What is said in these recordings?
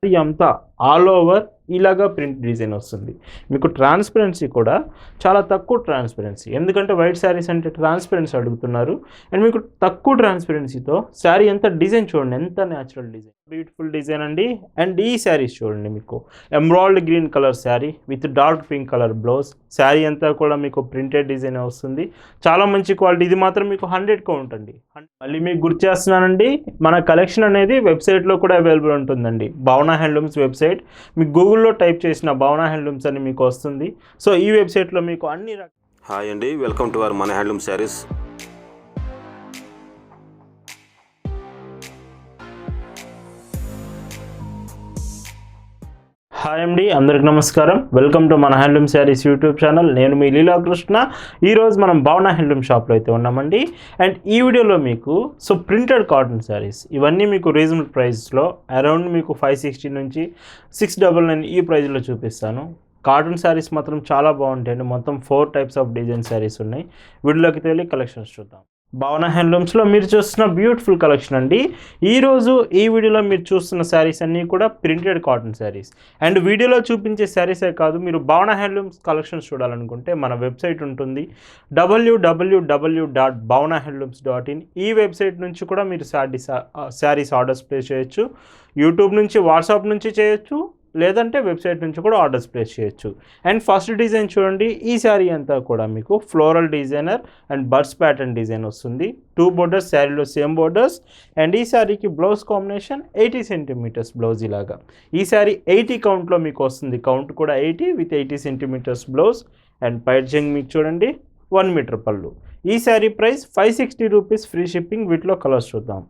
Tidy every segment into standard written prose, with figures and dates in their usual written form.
శారీ అంతా all over ఇలాగా print design వస్తుంది. మీకు ట్రాన్స్పరెన్సీ కూడా చాలా తక్కువ ట్రాన్స్పరెన్సీ. ఎందుకంటే వైట్ శారీస్ అంటే ట్రాన్స్పరెన్సీ అడుగుతున్నారు. అండ్ మీకు తక్కువ ట్రాన్స్పరెన్సీతో శారీ అంతా డిజైన్ చూడండి, ఎంత న్యాచురల్ డిజైన్, బ్యూటిఫుల్ డిజైన్ అండి. అండ్ ఈ శారీస్ చూడండి, మీకు emerald green colour sari with dark pink colour blouse. Sari అంతా కూడా మీకు ప్రింటెడ్ డిజైన్ వస్తుంది. చాలా మంచి క్వాలిటీ. ఇది మాత్రం మీకు 100 కౌంట్ అండి. మళ్ళీ మీకు గుర్తు చేస్తున్నానండి, మన కలెక్షన్ అనేది వెబ్సైట్లో కూడా అవైలబుల్ ఉంటుందండి. భావన హ్యాండ్లూమ్స్ వెబ్సైట్, మీకు గూగుల్లో టైప్ చేసిన భావన హ్యాండ్లూమ్స్ అని మీకు వస్తుంది. సో ఈ వెబ్సైట్లో మీకు అన్ని హాయ్ అండి, వెల్కమ్ టు అవర్ మన హ్యాండ్లూమ్ శారీస్. హాయ్ అండి, అందరికి నమస్కారం. వెల్కమ్ టు మన హ్యాండ్లూమ్ శారీస్ యూట్యూబ్ ఛానల్. నేను మీ లీలాకృష్ణ. ఈరోజు మనం భావన హ్యాండ్లూమ్ షాప్లో అయితే ఉన్నామండి. అండ్ ఈ వీడియోలో మీకు ప్రింటెడ్ కాటన్ శారీస్ ఇవన్నీ మీకు రీజనబుల్ ప్రైస్లో అరౌండ్ మీకు 560 నుంచి 699 ఈ ప్రైస్లో చూపిస్తాను. కాటన్ శారీస్ మాత్రం చాలా బాగుంటాయండి. మొత్తం 4 టైప్స్ ఆఫ్ డిజైన్ శారీస్ ఉన్నాయి. వీడియోలోకి వెళ్ళి కలెక్షన్స్ చూద్దాం. భావన హ్యాండ్లూమ్స్లో మీరు చూస్తున్న బ్యూటిఫుల్ కలెక్షన్ అండి. ఈరోజు ఈ వీడియోలో మీరు చూస్తున్న శారీస్ అన్నీ కూడా ప్రింటెడ్ కాటన్ శారీస్. అండ్ వీడియోలో చూపించే శారీసే కాదు, మీరు భావన హ్యాండ్లూమ్స్ కలెక్షన్స్ చూడాలనుకుంటే మన వెబ్సైట్ ఉంటుంది www.bhavanahandlooms.in. ఈ వెబ్సైట్ నుంచి కూడా మీరు శారీస్ ఆర్డర్స్ ప్లేస్ చేయొచ్చు. యూట్యూబ్ నుంచి, వాట్సాప్ నుంచి చేయొచ్చు, లేదంటే వెబ్సైట్ నుంచి కూడా ఆర్డర్స్ ప్లేస్ చేయొచ్చు. అండ్ ఫస్ట్ డిజైన్ చూడండి, ఈ శారీ అంతా కూడా మీకు floral designer and birds pattern design వస్తుంది. 2 బోర్డర్స్, శారీలో సేమ్ బోర్డర్స్. అండ్ ఈ శారీకి బ్లౌజ్ కాంబినేషన్ 80 సెంటీమీటర్స్ బ్లౌజ్. ఇలాగా ఈ శారీ 80 కౌంట్లో మీకు వస్తుంది. కౌంట్ కూడా 80 విత్ 80 సెంటీమీటర్స్ బ్లౌజ్. అండ్ పైడ్జింగ్ మీకు చూడండి 1 మీటర్ పళ్ళు. ఈ sari price 560 rupees, free shipping. వీటిలో కలర్స్ చూద్దాం.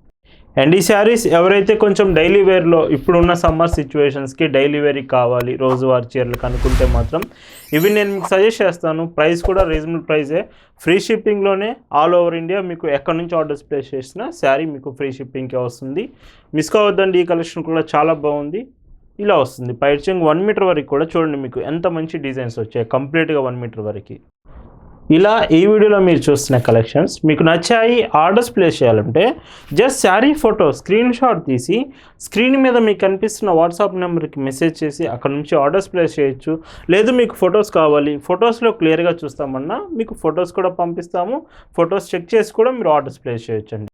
అండ్ ఈ శారీస్ ఎవరైతే కొంచెం డైలీ వేర్లో ఇప్పుడున్న సమ్మర్ సిచ్యువేషన్స్కి డైలీ వేర్కి కావాలి, రోజువారీ చీరలకు అనుకుంటే మాత్రం ఇవి నేను మీకు సజెస్ట్ చేస్తాను. ప్రైస్ కూడా రీజనబుల్ ప్రైజే. ఫ్రీ షిప్పింగ్లోనే ఆల్ ఓవర్ ఇండియా. మీకు ఎక్కడి నుంచి ఆర్డర్స్ ప్లేస్ చేసినా శారీ మీకు ఫ్రీ షిప్పింగ్కే వస్తుంది. మిస్ కావద్దండి, ఈ కలెక్షన్ కూడా చాలా బాగుంది. ఇలా వస్తుంది పైచింగ్ 1 మీటర్ వరకు కూడా చూడండి, మీకు ఎంత మంచి డిజైన్స్ వచ్చాయి. కంప్లీట్గా 1 మీటర్ వరకు. ఇలా ఈ వీడియోలో మీరు చూస్తున్న కలెక్షన్స్ మీకు నచ్చాయి, ఆర్డర్స్ ప్లేస్ చేయాలంటే just sari photo screen shot తీసి స్క్రీన్ మీద మీకు కనిపిస్తున్న వాట్సాప్ నెంబర్కి మెసేజ్ చేసి అక్కడ నుంచి ఆర్డర్స్ ప్లేస్ చేయొచ్చు. లేదు మీకు ఫొటోస్ కావాలి, ఫొటోస్లో క్లియర్గా చూస్తామన్నా మీకు ఫొటోస్ కూడా పంపిస్తాము. ఫొటోస్ చెక్ చేసి కూడా మీరు ఆర్డర్స్ ప్లేస్ చేయొచ్చండి.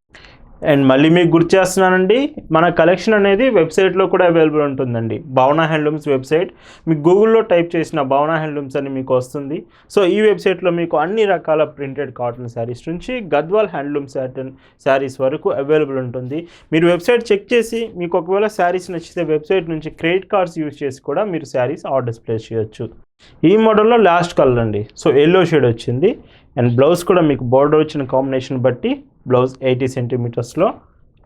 అండ్ మళ్ళీ మీకు గుర్తు చేస్తున్నానండి, మన కలెక్షన్ అనేది వెబ్సైట్లో కూడా అవైలబుల్ ఉంటుందండి. భావన హ్యాండ్లూమ్స్ వెబ్సైట్, మీకు గూగుల్లో టైప్ చేసిన భావన హ్యాండ్లూమ్స్ అని మీకు వస్తుంది. సో ఈ వెబ్సైట్లో మీకు అన్ని రకాల ప్రింటెడ్ కాటన్ శారీస్ నుంచి గద్వాల్ హ్యాండ్లూమ్ శారీస్ వరకు అవైలబుల్ ఉంటుంది. మీరు వెబ్సైట్ చెక్ చేసి మీకు ఒకవేళ శారీస్ నచ్చితే వెబ్సైట్ నుంచి క్రెడిట్ కార్డ్స్ యూజ్ చేసి కూడా మీరు శారీస్ ఆర్డర్స్ ప్లేస్ చేయొచ్చు. ఈ మోడల్లో లాస్ట్ కలర్ అండి, ఎల్లో షేడ్ వచ్చింది. అండ్ బ్లౌజ్ కూడా మీకు బోర్డర్ వచ్చిన కాంబినేషన్ బట్టి బ్లౌజ్ 80 సెంటీమీటర్స్లో.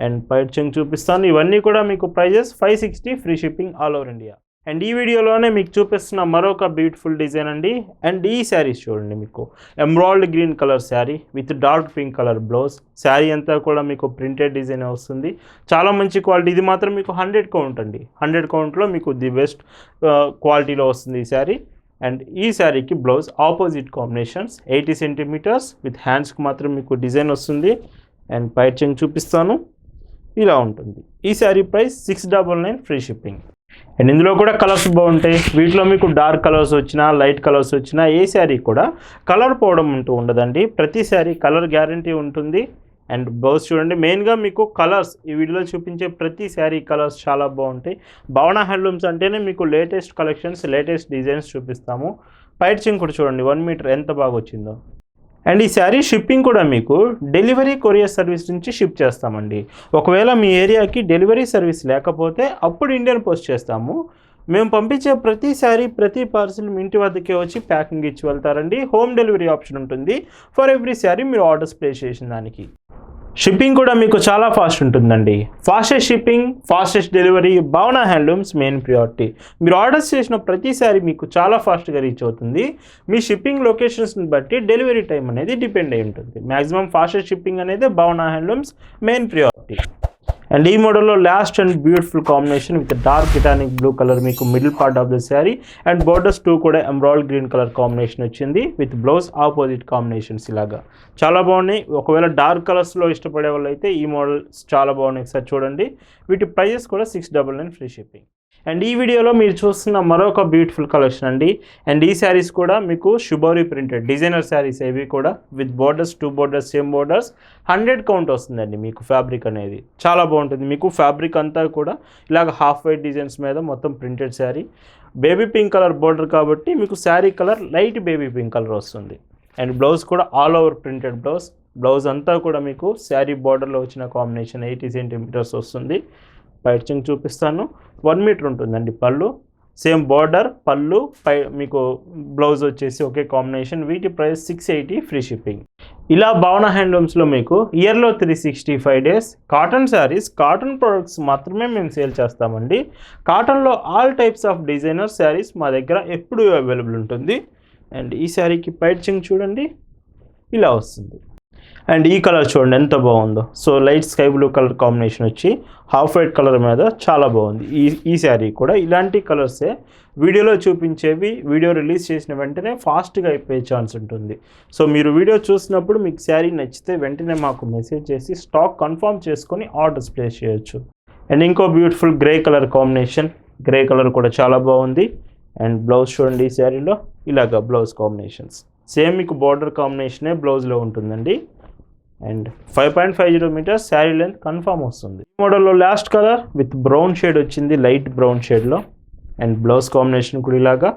అండ్ పైచింగ్ చూపిస్తాను. ఇవన్నీ కూడా మీకు prices 560, free shipping all over India. And ఈ వీడియోలోనే మీకు చూపిస్తున్న మరొక బ్యూటిఫుల్ డిజైన్ అండి. అండ్ ఈ శారీస్ చూడండి, మీకు emerald green colour sari with dark pink colour blouse. Sari అంతా కూడా మీకు ప్రింటెడ్ డిజైన్ వస్తుంది. చాలా మంచి క్వాలిటీ. ఇది మాత్రం మీకు 100 కౌంట్ అండి. 100 కౌంట్లో మీకు ది బెస్ట్ క్వాలిటీలో వస్తుంది ఈ శారీ. అండ్ ఈ శారీకి blouse opposite combinations 80 centimetres with హ్యాండ్స్కి మాత్రం మీకు డిజైన్ వస్తుంది. అండ్ పైచింగ్ చూపిస్తాను. ఇలా ఉంటుంది. ఈ sari price 699, free shipping. And ఇందులో కూడా కలర్స్ బాగుంటాయి. వీటిలో మీకు డార్క్ కలర్స్ వచ్చినా, లైట్ కలర్స్ వచ్చినా, ఏ శారీ కూడా కలర్ పోవడం అంటూ ఉండదండి. ప్రతి శారీ కలర్ గ్యారంటీ ఉంటుంది. అండ్ బ్లౌజ్ చూడండి, మెయిన్గా మీకు కలర్స్ ఈ వీడియోలో చూపించే ప్రతి శారీ కలర్స్ చాలా బాగుంటాయి. భావన హ్యాండ్లూమ్స్ అంటేనే మీకు లేటెస్ట్ కలెక్షన్స్, లేటెస్ట్ డిజైన్స్ చూపిస్తాము. పైచింగ్ కూడా చూడండి 1 మీటర్ ఎంత బాగా వచ్చిందో. అండ్ ఈ శారీ షిప్పింగ్ కూడా మీకు డెలివరీ కొరియర్ సర్వీస్ నుంచి షిప్ చేస్తామండి. ఒకవేళ మీ ఏరియాకి డెలివరీ సర్వీస్ లేకపోతే అప్పుడు ఇండియన్ పోస్ట్ చేస్తాము. మేము పంపించే ప్రతి శారీ, ప్రతి పార్సిల్ మీ ఇంటి వద్దకే వచ్చి ప్యాకింగ్ ఇచ్చి వెళ్తారండి. హోమ్ డెలివరీ ఆప్షన్ ఉంటుంది ఫర్ ఎవ్రీ శారీ మీరు ఆర్డర్స్ ప్లేస్ చేసిన దానికి. షిప్పింగ్ కూడా మీకు చాలా ఫాస్ట్ ఉంటుందండి. ఫాస్టెస్ట్ షిప్పింగ్, ఫాస్టెస్ట్ డెలివరీ, భావన హ్యాండ్లూమ్స్ మెయిన్ ప్రియారిటీ. మీరు ఆర్డర్స్ చేసిన ప్రతిసారి మీకు చాలా ఫాస్ట్గా రీచ్ అవుతుంది. మీ షిప్పింగ్ లొకేషన్స్ని బట్టి డెలివరీ టైం అనేది డిపెండ్ అయి ఉంటుంది. మ్యాక్సిమం ఫాస్టెస్ట్ షిప్పింగ్ అనేది భావన హ్యాండ్లూమ్స్ మెయిన్ ప్రియారిటీ. అండ్ ఈ మోడల్లో last and beautiful combination with dark గిటానిక్ బ్లూ కలర్ మీకు middle part of the sari. And borders 2 కూడా ఎమరాల్డ్ గ్రీన్ కలర్ కాంబినేషన్ వచ్చింది విత్ బ్లౌజ్ ఆపోజిట్ కాంబినేషన్స్. ఇలాగా చాలా బాగున్నాయి. ఒకవేళ డార్క్ కలర్స్లో ఇష్టపడే వాళ్ళు అయితే ఈ మోడల్స్ చాలా బాగున్నాయి, ఒకసారి చూడండి. వీటి ప్రైజెస్ కూడా 699, ఫ్రీ షిప్పింగ్. అండ్ ఈ వీడియోలో మీరు చూస్తున్న మరొక బ్యూటిఫుల్ కలెక్షన్ అండి. అండ్ ఈ శారీస్ కూడా మీకు షుబోరి ప్రింటెడ్ డిజైనర్ శారీస్ ఇవి కూడా with borders, 2 borders, same borders, 100 count వస్తుందండి మీకు ఫ్యాబ్రిక్ అనేది. చాలా బాగుంటుంది. మీకు ఫ్యాబ్రిక్ అంతా కూడా ఇలాగ హాఫ్ వైట్ డిజైన్స్ మీద మొత్తం printed sari. Baby pink colour border కాబట్టి మీకు sari colour light baby pink colour వస్తుంది. అండ్ బ్లౌజ్ కూడా all over printed blouse. Blouse అంతా కూడా మీకు శారీ బార్డర్లో వచ్చిన కాంబినేషన్ 80 సెంటీమీటర్స్ వస్తుంది. పైచింగ్ చూపిస్తాను. 1 మీటర్ ఉంటుందండి పళ్ళు. సేమ్ బార్డర్, పళ్ళు, పై మీకు బ్లౌజ్ వచ్చేసి ఒకే కాంబినేషన్. వీటి ప్రైస్ 680 ఫ్రీ షిప్పింగ్. ఇలా భావన హ్యాండ్లూమ్స్లో మీకు ఇయర్లో 365 days cotton saris, cotton products మాత్రమే మేము సేల్ చేస్తామండి. కాటన్లో all types of designer saris మా దగ్గర ఎప్పుడూ అవైలబుల్ ఉంటుంది. అండ్ ఈ శారీకి పైచింగ్ చూడండి ఇలా వస్తుంది. అండ్ ఈ కలర్ చూడండి ఎంత బాగుందో. So light sky blue colour combination వచ్చి హాఫ్ వైట్ కలర్ మీద చాలా బాగుంది. ఈ శారీ కూడా ఇలాంటి కలర్సే వీడియోలో చూపించేవి. వీడియో రిలీజ్ చేసిన వెంటనే ఫాస్ట్గా అయిపోయే ఛాన్స్ ఉంటుంది. సో మీరు వీడియో చూసినప్పుడు మీకు శారీ నచ్చితే వెంటనే మాకు మెసేజ్ చేసి స్టాక్ కన్ఫర్మ్ చేసుకొని ఆర్డర్స్ ప్లేస్ చేయొచ్చు. అండ్ ఇంకో beautiful grey colour combination. Grey colour కూడా చాలా బాగుంది. అండ్ బ్లౌజ్ చూడండి ఈ శారీలో ఇలాగ బ్లౌజ్ కాంబినేషన్స్ సేమ్ మీకు బార్డర్ కాంబినేషనే బ్లౌజ్లో ఉంటుందండి. And 5.50 metres sari length confirm వస్తుంది. మోడల్లో last colour with brown shade వచ్చింది, లైట్ బ్రౌన్ షేడ్లో. అండ్ బ్లౌజ్ కాంబినేషన్ కూడా ఇలాగా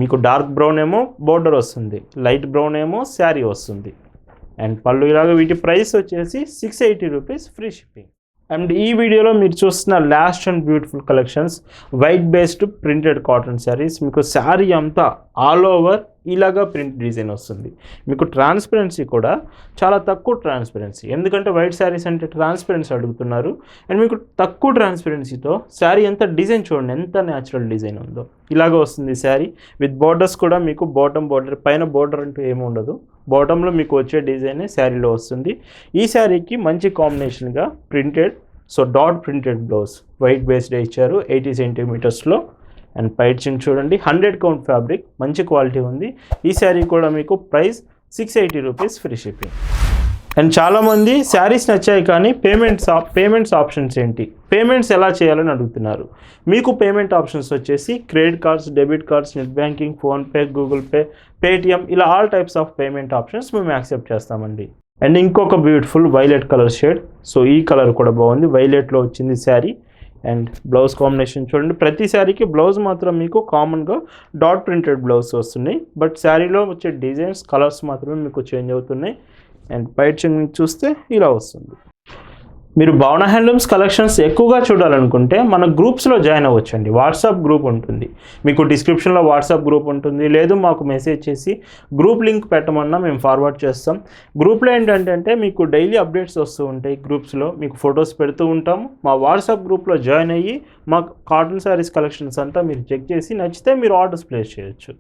మీకు డార్క్ బ్రౌన్ ఏమో బోర్డర్ వస్తుంది, లైట్ బ్రౌన్ ఏమో శారీ వస్తుంది. అండ్ పళ్ళు ఇలాగ. వీటి ప్రైస్ వచ్చేసి 680 రూపీస్ ఫ్రీ షిప్పింగ్. అండ్ ఈ వీడియోలో మీరు చూస్తున్న last and beautiful collections white based printed cotton saris. మీకు శారీ అంతా ఆల్ ఓవర్ ఇలాగా ప్రింట్ డిజైన్ వస్తుంది. మీకు ట్రాన్స్పరెన్సీ కూడా చాలా తక్కువ ట్రాన్స్పరెన్సీ, ఎందుకంటే వైట్ శారీస్ అంటే ట్రాన్స్పరెన్సీ అడుగుతున్నారు. అండ్ మీకు తక్కువ ట్రాన్స్పరెన్సీతో శారీ ఎంత డిజైన్ చూడండి ఎంత న్యాచురల్ డిజైన్ ఉందో. ఇలాగ వస్తుంది శారీ విత్ బోర్డర్స్ కూడా మీకు బాటమ్ బోర్డర్, పైన బోర్డర్ అంటూ ఏమి ఉండదు. బాటంలో మీకు వచ్చే డిజైనే శారీలో వస్తుంది. ఈ శారీకి మంచి కాంబినేషన్గా printed, so dot printed blouse white based ఇచ్చారు 80 సెంటీమీటర్స్లో. అండ్ పైచింగ్ చూడండి 100 కౌంట్ ఫ్యాబ్రిక్, మంచి క్వాలిటీ ఉంది. ఈ శారీ కూడా మీకు price 680 rupees free shipping. And చాలామంది శారీస్ నచ్చాయి కానీ పేమెంట్స్ ఆప్షన్స్ ఏంటి, పేమెంట్స్ ఎలా చేయాలని అడుగుతున్నారు. మీకు పేమెంట్ ఆప్షన్స్ వచ్చేసి credit cards, debit cards, net banking, PhonePe, Google Pay, Paytm, ఇలా all types of payment options మేము యాక్సెప్ట్ చేస్తామండి. అండ్ ఇంకొక beautiful violet colour shade. So ఈ కలర్ కూడా బాగుంది, వైలెట్లో వచ్చింది శారీ. అండ్ బ్లౌజ్ కాంబినేషన్ చూడండి. ప్రతి శారీకి బ్లౌజ్ మాత్రం మీకు కామన్గా డాట్ ప్రింటెడ్ బ్లౌజ్ వస్తున్నాయి, బట్ శారీలో వచ్చే డిజైన్స్, కలర్స్ మాత్రమే మీకు చేంజ్ అవుతున్నాయి. అండ్ పైచింగ్ చూస్తే ఇలా వస్తుంది. మీరు భావన హ్యాండ్లూమ్స్ కలెక్షన్స్ ఎక్కువగా చూడాలనుకుంటే మన గ్రూప్స్లో జాయిన్ అవ్వచ్చండి. వాట్సాప్ గ్రూప్ ఉంటుంది, మీకు డిస్క్రిప్షన్లో వాట్సాప్ గ్రూప్ ఉంటుంది. లేదు మాకు మెసేజ్ చేసి గ్రూప్ లింక్ పెట్టమన్నా మేము ఫార్వర్డ్ చేస్తాం. గ్రూప్లో ఏంటంటే మీకు డైలీ అప్డేట్స్ వస్తూ ఉంటాయి. గ్రూప్స్లో మీకు ఫొటోస్ పెడుతూ ఉంటాము. మా వాట్సాప్ గ్రూప్లో జాయిన్ అయ్యి మా కాటన్ శారీస్ కలెక్షన్స్ అంతా మీరు చెక్ చేసి నచ్చితే మీరు ఆర్డర్స్ ప్లేస్ చేయొచ్చు.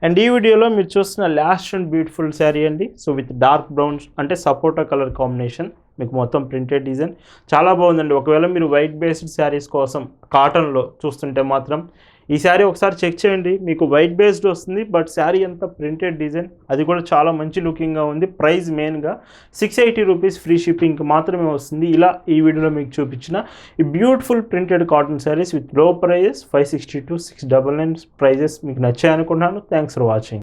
అండ్ ఈ వీడియోలో మీరు చూస్తున్న లాస్ట్ అండ్ బ్యూటిఫుల్ శారీ అండి. సో విత్ డార్క్ బ్రౌన్ అంటే సపోటా కలర్ కాంబినేషన్, మీకు మొత్తం ప్రింటెడ్ డిజైన్ చాలా బాగుందండి. ఒకవేళ మీరు వైట్ బేస్డ్ శారీస్ కోసం కాటన్లో చూస్తుంటే మాత్రం ఈ శారీ ఒకసారి చెక్ చేయండి. మీకు వైట్ బేస్డ్ వస్తుంది, బట్ శారీ అంతా ప్రింటెడ్ డిజైన్, అది కూడా చాలా మంచి లుకింగ్గా ఉంది. ప్రైస్ మెయిన్గా 680 రూపీస్ ఫ్రీ షిప్పింగ్కి మాత్రమే వస్తుంది. ఇలా ఈ వీడియోలో మీకు చూపించిన ఈ beautiful printed cotton saris with low prices 560 to 699 prices మీకు నచ్చాయి అనుకుంటున్నాను. Thanks for watching.